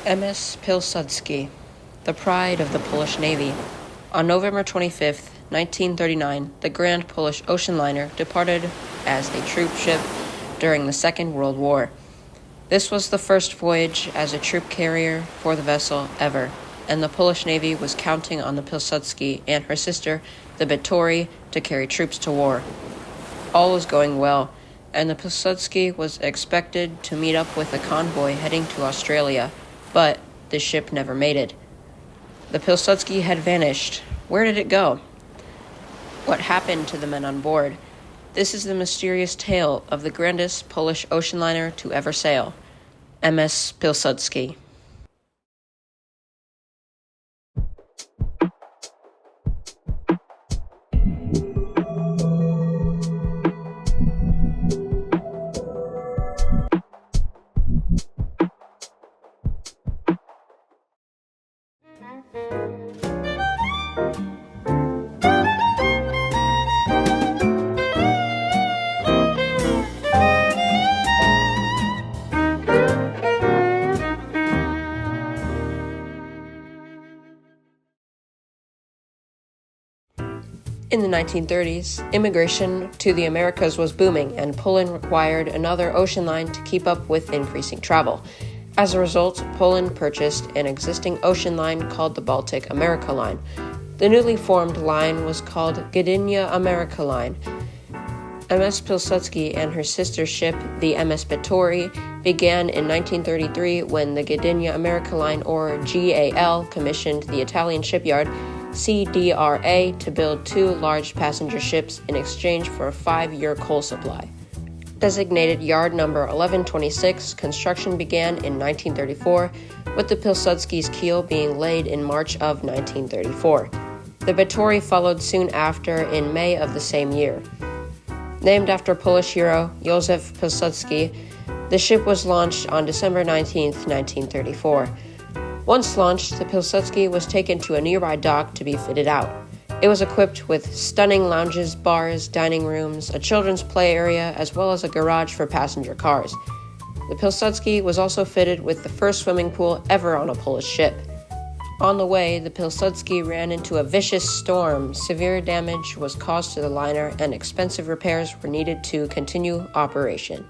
MS Pilsudski, the pride of the Polish Navy. On November 25, 1939, the Grand Polish ocean liner departed as a troop ship during the Second World War. This was the first voyage as a troop carrier for the vessel ever, and the Polish Navy was counting on the Pilsudski and her sister, the Batory, to carry troops to war. All was going well, and the Pilsudski was expected to meet up with a convoy heading to Australia, but the ship never made it. The Pilsudski had vanished. Where did it go? What happened to the men on board? This is the mysterious tale of the grandest Polish ocean liner to ever sail, MS Pilsudski. In the 1930s, immigration to the Americas was booming, and Poland required another ocean line to keep up with increasing travel. As a result, Poland purchased an existing ocean line called the Baltic America Line. The newly formed line was called Gdynia America Line. MS Pilsudski and her sister ship, the MS Batory, began in 1933 when the Gdynia America Line, or GAL, commissioned the Italian shipyard CDRA to build two large passenger ships in exchange for a 5-year coal supply. Designated yard number 1126, construction began in 1934, with the Pilsudski's keel being laid in March of 1934. The Batory followed soon after in May of the same year. Named after Polish hero Józef Pilsudski, the ship was launched on December 19, 1934. Once launched, the Pilsudski was taken to a nearby dock to be fitted out. It was equipped with stunning lounges, bars, dining rooms, a children's play area, as well as a garage for passenger cars. The Pilsudski was also fitted with the first swimming pool ever on a Polish ship. On the way, the Pilsudski ran into a vicious storm. Severe damage was caused to the liner, and expensive repairs were needed to continue operation.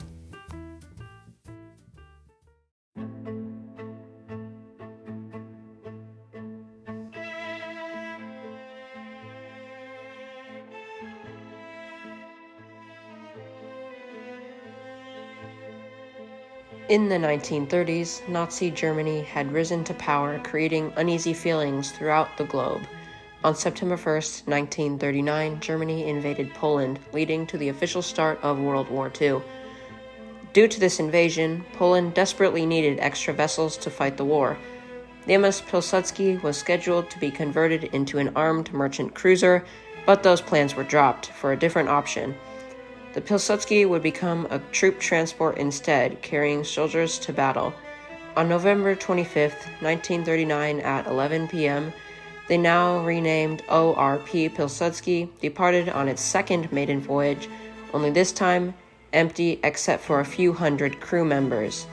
In the 1930s, Nazi Germany had risen to power, creating uneasy feelings throughout the globe. On September 1, 1939, Germany invaded Poland, leading to the official start of World War II. Due to this invasion, Poland desperately needed extra vessels to fight the war. The MS Pilsudski was scheduled to be converted into an armed merchant cruiser, but those plans were dropped for a different option. The Pilsudski would become a troop transport instead, carrying soldiers to battle. On November 25, 1939 at 11 p.m., the now renamed ORP Pilsudski departed on its second maiden voyage, only this time empty except for a few hundred crew members.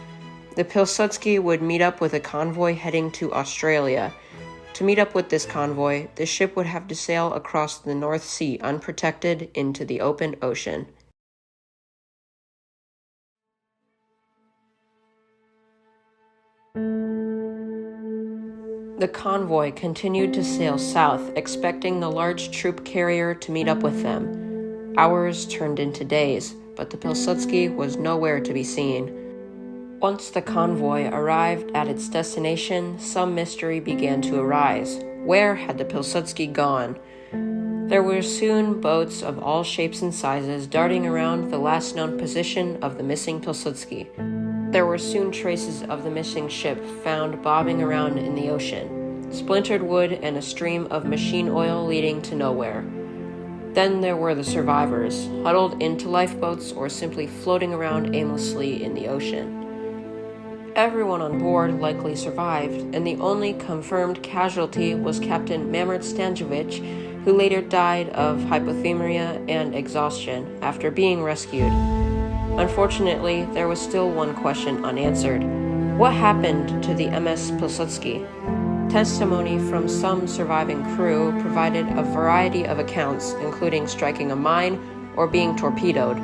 The Pilsudski would meet up with a convoy heading to Australia. To meet up with this convoy, the ship would have to sail across the North Sea unprotected into the open ocean. The convoy continued to sail south, expecting the large troop carrier to meet up with them. Hours turned into days, but the Pilsudski was nowhere to be seen. Once the convoy arrived at its destination, some mystery began to arise. Where had the Pilsudski gone? There were soon boats of all shapes and sizes darting around the last known position of the missing Pilsudski. There were soon traces of the missing ship found bobbing around in the ocean, splintered wood and a stream of machine oil leading to nowhere. Then there were the survivors, huddled into lifeboats or simply floating around aimlessly in the ocean. Everyone on board likely survived, and the only confirmed casualty was Captain Mamert Stankiewicz, who later died of hypothermia and exhaustion after being rescued. Unfortunately, there was still one question unanswered. What happened to the MS Pilsudski? Testimony from some surviving crew provided a variety of accounts, including striking a mine or being torpedoed.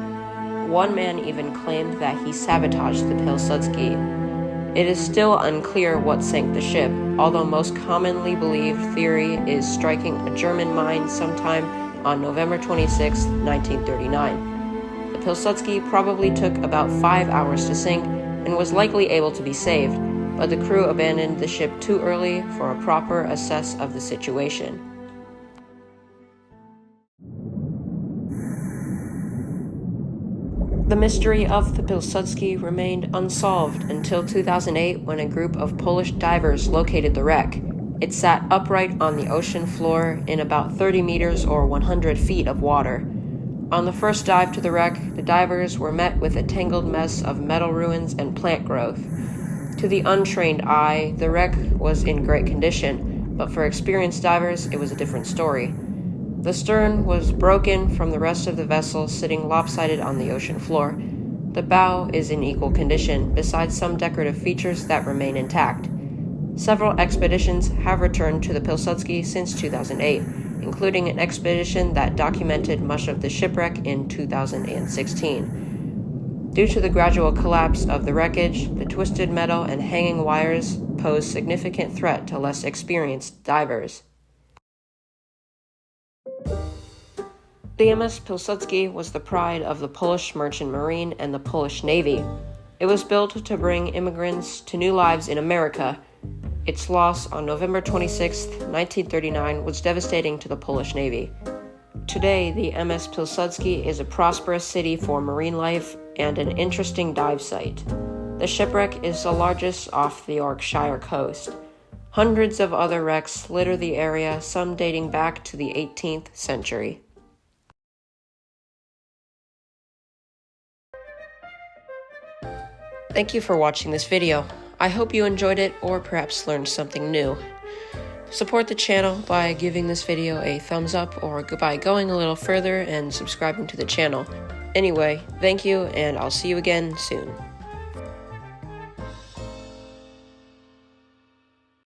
One man even claimed that he sabotaged the Pilsudski. It is still unclear what sank the ship, although most commonly believed theory is striking a German mine sometime on November 26, 1939. The Pilsudski probably took about 5 hours to sink and was likely able to be saved, but the crew abandoned the ship too early for a proper assess of the situation. The mystery of the Pilsudski remained unsolved until 2008 when a group of Polish divers located the wreck. It sat upright on the ocean floor in about 30 meters or 100 feet of water. On the first dive to the wreck, the divers were met with a tangled mess of metal ruins and plant growth. To the untrained eye, the wreck was in great condition, but for experienced divers, it was a different story. The stern was broken from the rest of the vessel sitting lopsided on the ocean floor. The bow is in equal condition, besides some decorative features that remain intact. Several expeditions have returned to the Pilsudski since 2008, including an expedition that documented much of the shipwreck in 2016. Due to the gradual collapse of the wreckage, the twisted metal and hanging wires pose significant threat to less experienced divers. The MS Pilsudski was the pride of the Polish Merchant Marine and the Polish Navy. It was built to bring immigrants to new lives in America. Its loss on November 26, 1939 was devastating to the Polish Navy. Today, the MS Pilsudski is a prosperous city for marine life and an interesting dive site. The shipwreck is the largest off the Yorkshire coast. Hundreds of other wrecks litter the area, some dating back to the 18th century. Thank you for watching this video. I hope you enjoyed it or perhaps learned something new. Support the channel by giving this video a thumbs up or by going a little further and subscribing to the channel. Anyway, thank you and I'll see you again soon.